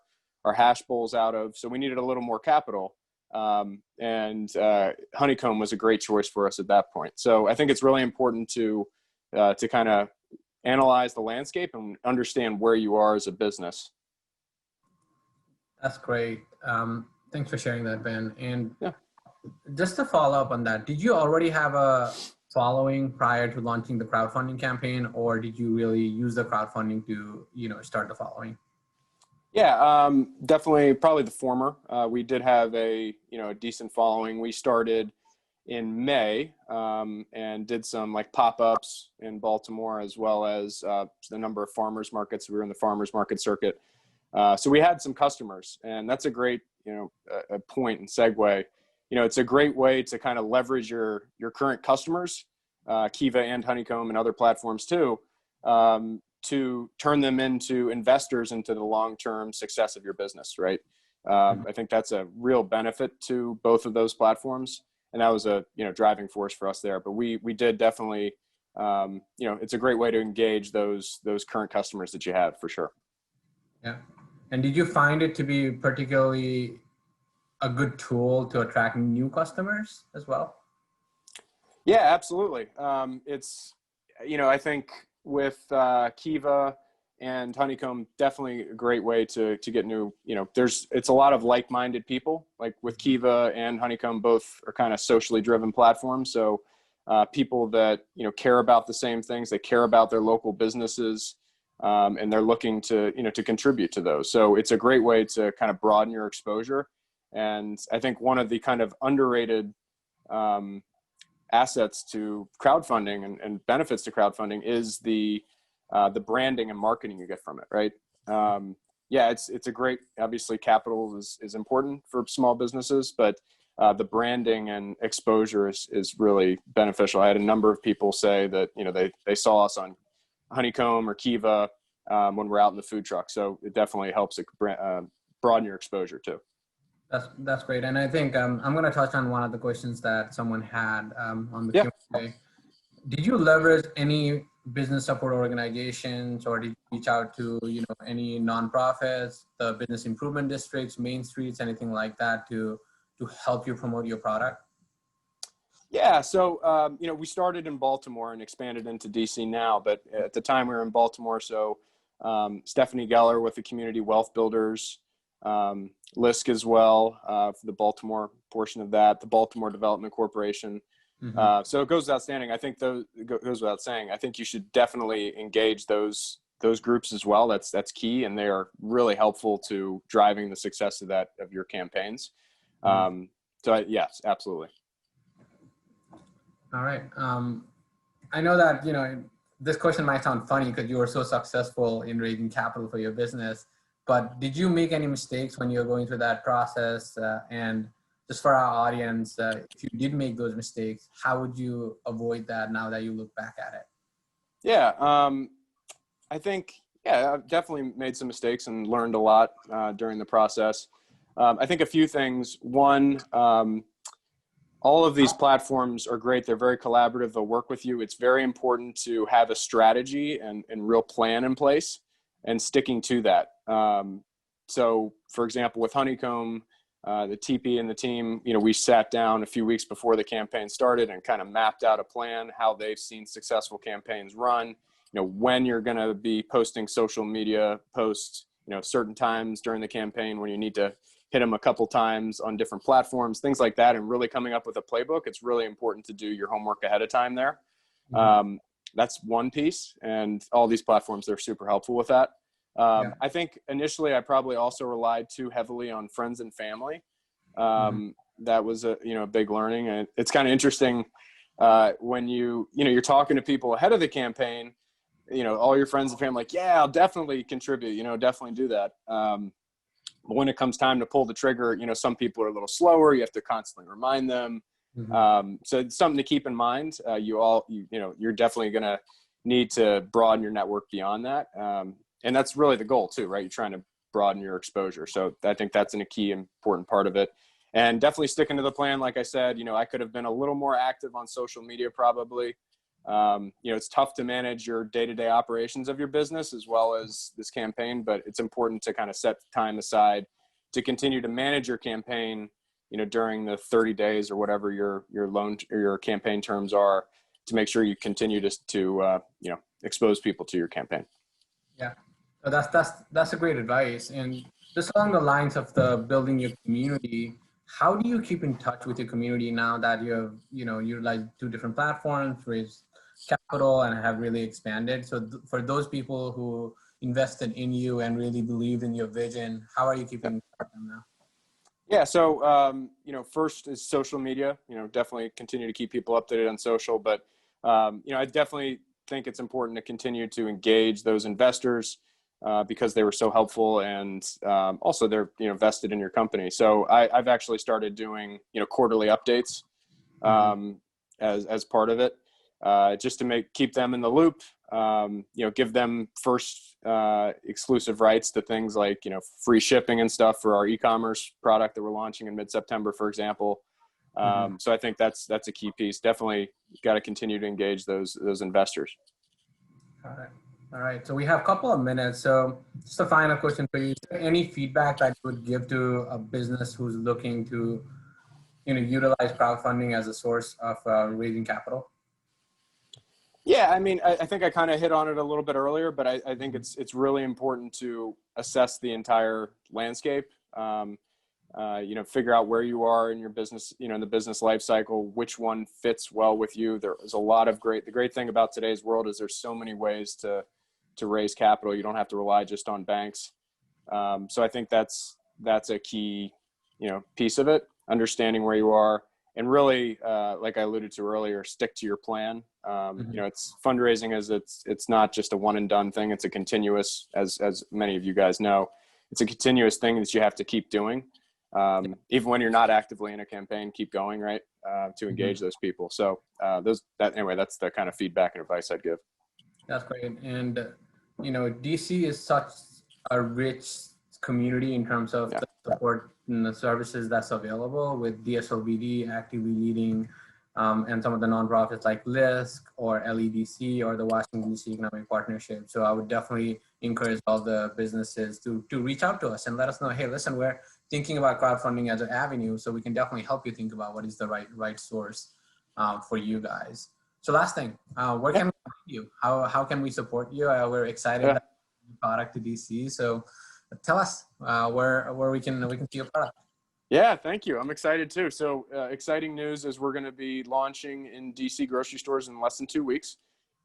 hash bowls out of. So we needed a little more capital. And HONEYCOMB was a great choice for us at that point. So I think it's really important to kind of analyze the landscape and understand where you are as a business. That's great. Thanks for sharing that, Ben. And yeah, just to follow up on that, did you already have a following prior to launching the crowdfunding campaign, or did you really use the crowdfunding to, start the following? Yeah, definitely, probably the former. We did have a decent following. We started in May and did some like pop-ups in Baltimore, as well as a number of farmers markets. We were in the farmers market circuit. So we had some customers, and that's a great, a point and segue. It's a great way to kind of leverage your current customers, Kiva and HONEYCOMB and other platforms too, to turn them into investors into the long-term success of your business, right? I think that's a real benefit to both of those platforms, and that was a driving force for us there. But we did definitely, it's a great way to engage those current customers that you have, for sure. Yeah. And did you find it to be particularly a good tool to attract new customers as well? Yeah, absolutely. It's, I think with Kiva and HONEYCOMB, definitely a great way to get new, it's a lot of like-minded people. Like with Kiva and HONEYCOMB, both are kind of socially driven platforms. So people that, care about the same things, they care about their local businesses, and they're looking to, to contribute to those. So it's a great way to kind of broaden your exposure. And I think one of the kind of underrated assets to crowdfunding and benefits to crowdfunding is the branding and marketing you get from it, right? Yeah, it's a great, obviously capital is important for small businesses, but the branding and exposure is really beneficial. I had a number of people say that, they saw us on HONEYCOMB or Kiva when we're out in the food truck. So it definitely helps broaden your exposure too. That's great. And I think I'm going to touch on one of the questions that someone had on the Q&A. Did you leverage any business support organizations, or did you reach out to any nonprofits, the business improvement districts, main streets, anything like that to help you promote your product? Yeah, so we started in Baltimore and expanded into DC now, but at the time we were in Baltimore. So Stephanie Geller with the Community Wealth Builders LISC as well, for the Baltimore portion of that, the Baltimore Development Corporation. So it goes without saying. Goes without saying. I think you should definitely engage those groups as well. That's key, and they are really helpful to driving the success of your campaigns. Yes, absolutely. All right. I know that, this question might sound funny because you were so successful in raising capital for your business, but did you make any mistakes when you were going through that process? And just for our audience, if you did make those mistakes, how would you avoid that now that you look back at it? Yeah, I think, I've definitely made some mistakes and learned a lot during the process. I think a few things. One, all of these platforms are great. They're very collaborative. They'll work with you. It's very important to have a strategy and real plan in place and sticking to that. So, for example, with HONEYCOMB, the TP and the team, we sat down a few weeks before the campaign started and kind of mapped out a plan, how they've seen successful campaigns run, when you're going to be posting social media posts, certain times during the campaign when you need to hit them a couple times on different platforms, things like that, and really coming up with a playbook. It's really important to do your homework ahead of time there. That's one piece, and all these platforms, they're super helpful with that. I think initially I probably also relied too heavily on friends and family. That was a big learning, and it's kind of interesting when you're talking to people ahead of the campaign. All your friends and family like, yeah, I'll definitely contribute. Definitely do that. But when it comes time to pull the trigger, some people are a little slower. You have to constantly remind them. So it's something to keep in mind. You're definitely going to need to broaden your network beyond that. And that's really the goal too, right? You're trying to broaden your exposure. So I think that's a key important part of it. And definitely sticking to the plan. Like I said, I could have been a little more active on social media probably. It's tough to manage your day-to-day operations of your business as well as this campaign, but it's important to kind of set time aside to continue to manage your campaign, during the 30 days or whatever your campaign terms are, to make sure you continue to expose people to your campaign. Yeah, so that's a great advice. And just along the lines of the building your community, how do you keep in touch with your community now that you have, utilized 2 different platforms, raised capital, and have really expanded? So for those people who invested in you and really believed in your vision, how are you keeping in touch with them now? Yeah, so first is social media. Definitely continue to keep people updated on social, but I definitely think it's important to continue to engage those investors because they were so helpful, and also they're vested in your company. So I've actually started doing quarterly updates as part of it, just to keep them in the loop. Give them first exclusive rights to things like free shipping and stuff for our e-commerce product that we're launching in mid-September, for example. So I think that's a key piece. Definitely got to continue to engage those investors. All right. So we have a couple of minutes. So just a final question for you. Is there any feedback that you would give to a business who's looking to, utilize crowdfunding as a source of raising capital? Yeah, I mean, I think I kind of hit on it a little bit earlier, but I think it's really important to assess the entire landscape. Figure out where you are in your business, in the business life cycle, which one fits well with you. There's a lot of the great thing about today's world is there's so many ways to raise capital. You don't have to rely just on banks. So I think that's a key, piece of it, understanding where you are, and really, like I alluded to earlier, stick to your plan. It's fundraising it's not just a one and done thing. It's a continuous, as many of you guys know, it's a continuous thing that you have to keep doing. Even when you're not actively in a campaign, keep going, right? To engage those people. So anyway, that's the kind of feedback and advice I'd give. That's great. And, DC is such a rich community in terms of the support and the services that's available, with DSLBD actively leading, and some of the nonprofits like LISC or LEDC or the Washington DC Economic Partnership. So I would definitely encourage all the businesses to reach out to us and let us know, hey, listen, we're thinking about crowdfunding as an avenue, so we can definitely help you think about what is the right source for you guys. So last thing, where can we find you? How can we support you? We're excited about the product to DC. So tell us where we can see your product. Yeah, thank you. I'm excited too. So exciting news is we're going to be launching in DC grocery stores in less than 2 weeks.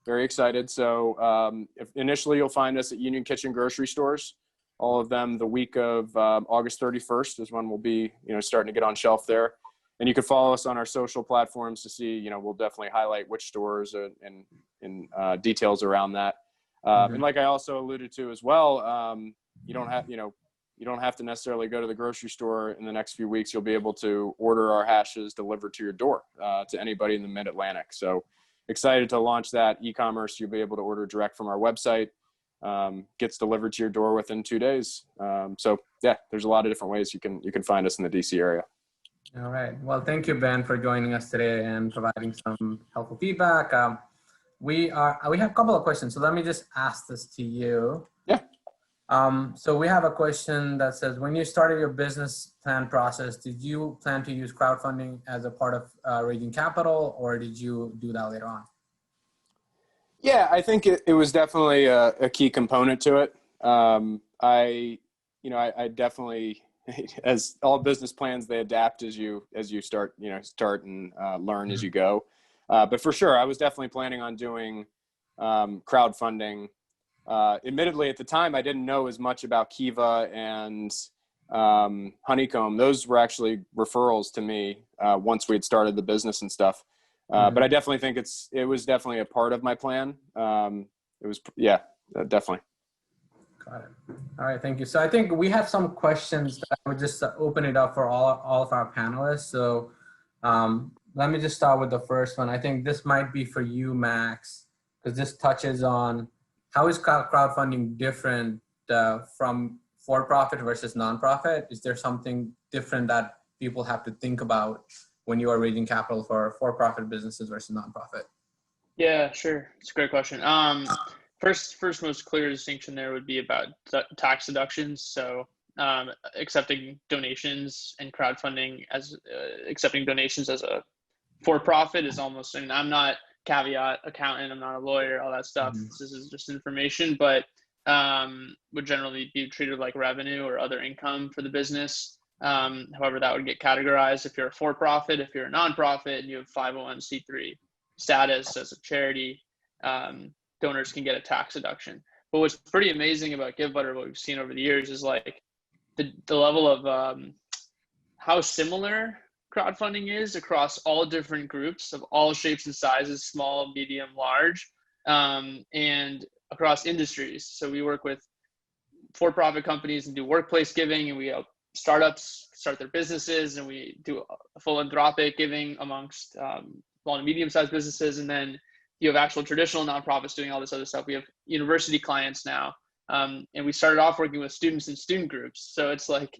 Very excited. So initially you'll find us at Union Kitchen grocery stores. All of them the week of August 31st is when we'll be, starting to get on shelf there. And you can follow us on our social platforms to see, we'll definitely highlight which stores and details around that. And like I also alluded to as well, you don't have to necessarily go to the grocery store in the next few weeks. You'll be able to order our hashes delivered to your door to anybody in the Mid-Atlantic. So excited to launch that e-commerce. You'll be able to order direct from our website. Gets delivered to your door within 2 days. So yeah, there's a lot of different ways you can find us in the DC area. All right. Well, thank you, Ben, for joining us today and providing some helpful feedback. We have a couple of questions, so let me just ask this to you. Yeah. So we have a question that says, when you started your business plan process, did you plan to use crowdfunding as a part of raising capital, or did you do that later on? Yeah, I think it was definitely a key component to it. I definitely, as all business plans, they adapt as you start and learn as you go. But for sure, I was definitely planning on doing crowdfunding. Admittedly, at the time, I didn't know as much about Keyla and HONEYCOMB. Those were actually referrals to me once we had started the business and stuff. But I definitely think it was definitely a part of my plan. Definitely. Got it. All right, thank you. So I think we have some questions that I would just open it up for all of our panelists. So let me just start with the first one. I think this might be for you, Max, because this touches on how is crowdfunding different from for-profit versus nonprofit? Is there something different that people have to think about when you are raising capital for-profit businesses versus nonprofit? Yeah, sure. It's a great question. First most clear distinction there would be about tax deductions. So accepting donations and crowdfunding as accepting donations as a for-profit is almost, and I'm not caveat accountant, I'm not a lawyer, all that stuff. This is just information, but would generally be treated like revenue or other income for the business. However, that would get categorized if you're a for-profit. If you're a nonprofit and you have 501c3 status as a charity, donors can get a tax deduction. But what's pretty amazing about GiveButter, what we've seen over the years, is like the level of how similar crowdfunding is across all different groups of all shapes and sizes, small, medium, large, and across industries. So we work with for-profit companies and do workplace giving, and we help startups start their businesses, and we do philanthropic giving amongst small and medium-sized businesses. And then you have actual traditional nonprofits doing all this other stuff. We have university clients now, and we started off working with students and student groups. So it's like,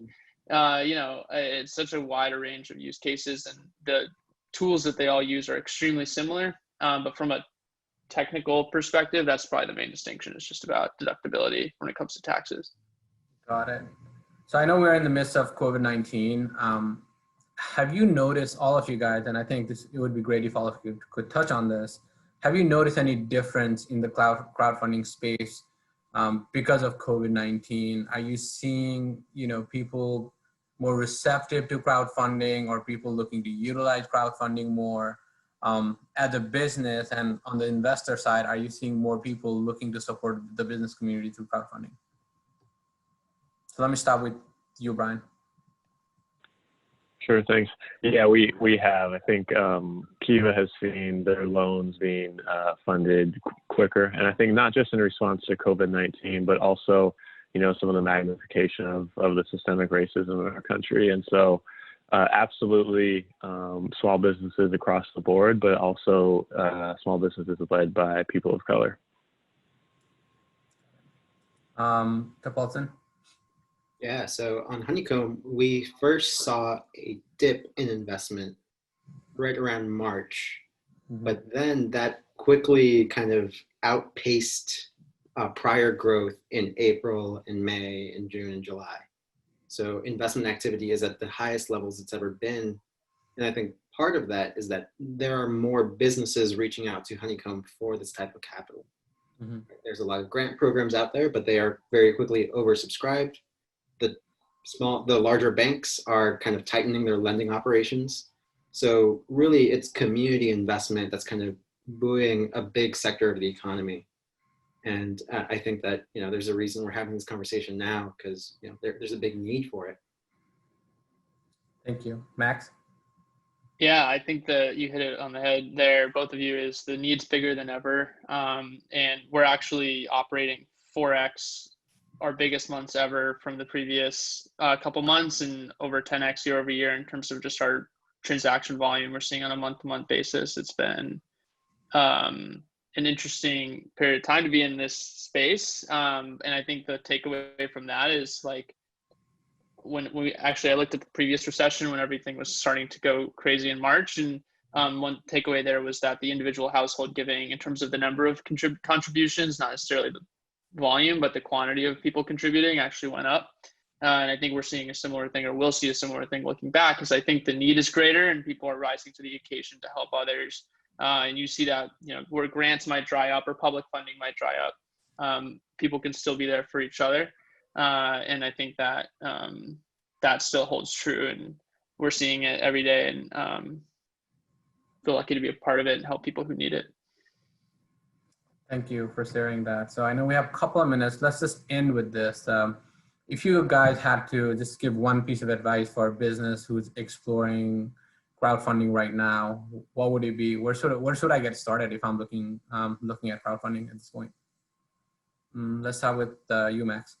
it's such a wider range of use cases, and the tools that they all use are extremely similar. But from a technical perspective, that's probably the main distinction. It's just about deductibility when it comes to taxes. Got it. So I know we're in the midst of COVID-19. Have you noticed, all of you guys, and I think it would be great if all of you could touch on this, have you noticed any difference in the crowdfunding space because of COVID-19? Are you seeing, people more receptive to crowdfunding, or people looking to utilize crowdfunding more? As a business and on the investor side, are you seeing more people looking to support the business community through crowdfunding? So let me start with you, Brian. Sure, thanks. Yeah, we have. I think Keyla has seen their loans being funded quicker, and I think not just in response to COVID-19, but also, some of the magnification of the systemic racism in our country. And so, absolutely, small businesses across the board, but also small businesses led by people of color. Paulson? Yeah, so on HONEYCOMB, we first saw a dip in investment right around March, but then that quickly kind of outpaced prior growth in April and May and June and July. So investment activity is at the highest levels it's ever been. And I think part of that is that there are more businesses reaching out to HONEYCOMB for this type of capital. There's a lot of grant programs out there, but they are very quickly oversubscribed. the larger banks are kind of tightening their lending operations. So really it's community investment that's kind of buoying a big sector of the economy. And I think that, there's a reason we're having this conversation now, because, there's a big need for it. Thank you. Max? Yeah, I think that you hit it on the head there, both of you, is the need's bigger than ever. And we're actually operating 4x our biggest months ever from the previous couple months, and over 10x year over year in terms of just our transaction volume we're seeing on a month-to-month basis. It's been an interesting period of time to be in this space. And I think the takeaway from that is, like, when I looked at the previous recession when everything was starting to go crazy in March, and one takeaway there was that the individual household giving, in terms of the number of contributions, not necessarily the volume, but the quantity of people contributing, actually went up. And I think we're seeing a similar thing, or will see a similar thing looking back, because I think the need is greater and people are rising to the occasion to help others. And you see that, where grants might dry up or public funding might dry up, people can still be there for each other. And I think that that still holds true, and we're seeing it every day, and feel lucky to be a part of it and help people who need it. Thank you for sharing that. So I know we have a couple of minutes. Let's just end with this. If you guys had to just give one piece of advice for a business who's exploring crowdfunding right now, what would it be? Where should I get started if I'm looking at crowdfunding at this point? Let's start with you, Max.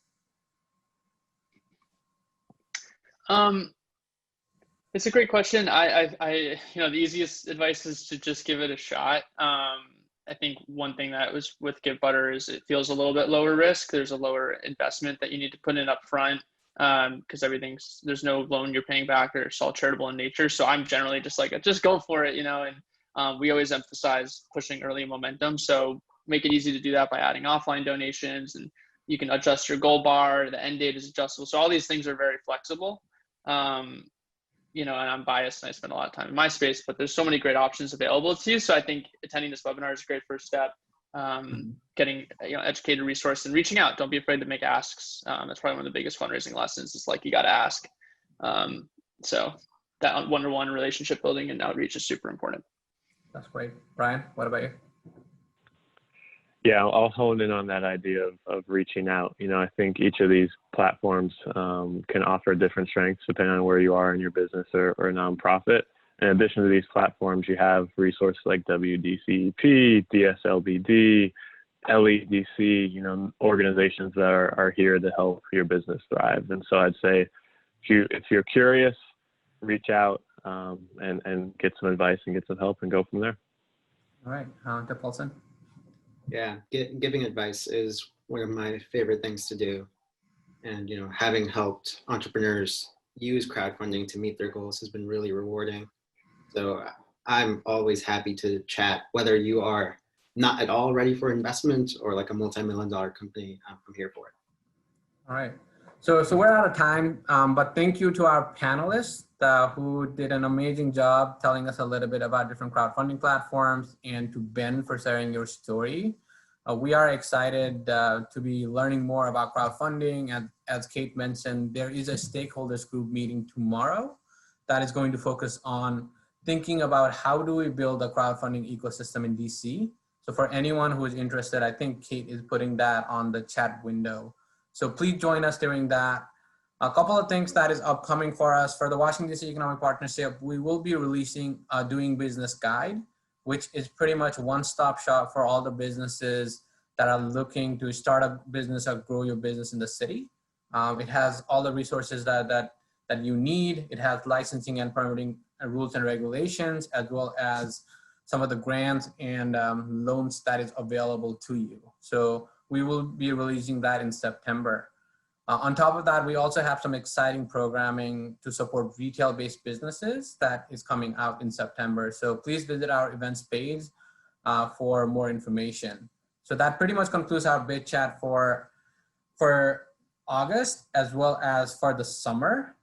It's a great question. The easiest advice is to just give it a shot. I think one thing that was with Give Butter is it feels a little bit lower risk. There's a lower investment that you need to put in up front, because there's no loan you're paying back, or it's all charitable in nature. So I'm generally just like, just go for it, and we always emphasize pushing early momentum. So make it easy to do that by adding offline donations, and you can adjust your goal bar. The end date is adjustable. So all these things are very flexible. And I'm biased and I spend a lot of time in my space, but there's so many great options available to you. So I think attending this webinar is a great first step. Getting educated resource and reaching out. Don't be afraid to make asks. That's probably one of the biggest fundraising lessons. It's like, you got to ask. So that one-to-one relationship building and outreach is super important. That's great. Brian, what about you? Yeah, I'll hone in on that idea of reaching out. I think each of these platforms can offer different strengths depending on where you are in your business or a nonprofit. In addition to these platforms, you have resources like WDCEP, DSLBD, LEDC, organizations that are here to help your business thrive. And so I'd say if you're curious, reach out and get some advice and get some help and go from there. All right, Hunter Paulson. Yeah, giving advice is one of my favorite things to do. And, having helped entrepreneurs use crowdfunding to meet their goals has been really rewarding. So I'm always happy to chat, whether you are not at all ready for investment or like a multi-million-dollar company. I'm here for it. All right. So we're out of time, but thank you to our panelists who did an amazing job telling us a little bit about different crowdfunding platforms, and to Ben for sharing your story. We are excited to be learning more about crowdfunding. And as Kate mentioned, there is a stakeholders group meeting tomorrow that is going to focus on thinking about how do we build a crowdfunding ecosystem in DC. So for anyone who is interested, I think Kate is putting that on the chat window. So please join us during that. A couple of things that is upcoming for us. For the Washington DC Economic Partnership, we will be releasing a Doing Business Guide, which is pretty much one-stop shop for all the businesses that are looking to start a business or grow your business in the city. It has all the resources that you need. It has licensing and permitting rules and regulations, as well as some of the grants and loans that is available to you. So we will be releasing that in September. On top of that, we also have some exciting programming to support retail-based businesses that is coming out in September. So please visit our events page for more information. So that pretty much concludes our Biz Chat for August, as well as for the summer.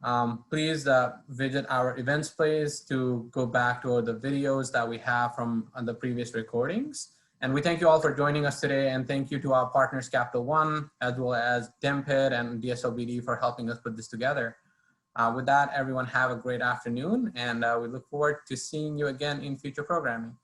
Please visit our events page to go back to all the videos that we have from the previous recordings. And we thank you all for joining us today, and thank you to our partners, Capital One, as well as DEMPIT and DSLBD for helping us put this together. With that, everyone have a great afternoon, and we look forward to seeing you again in future programming.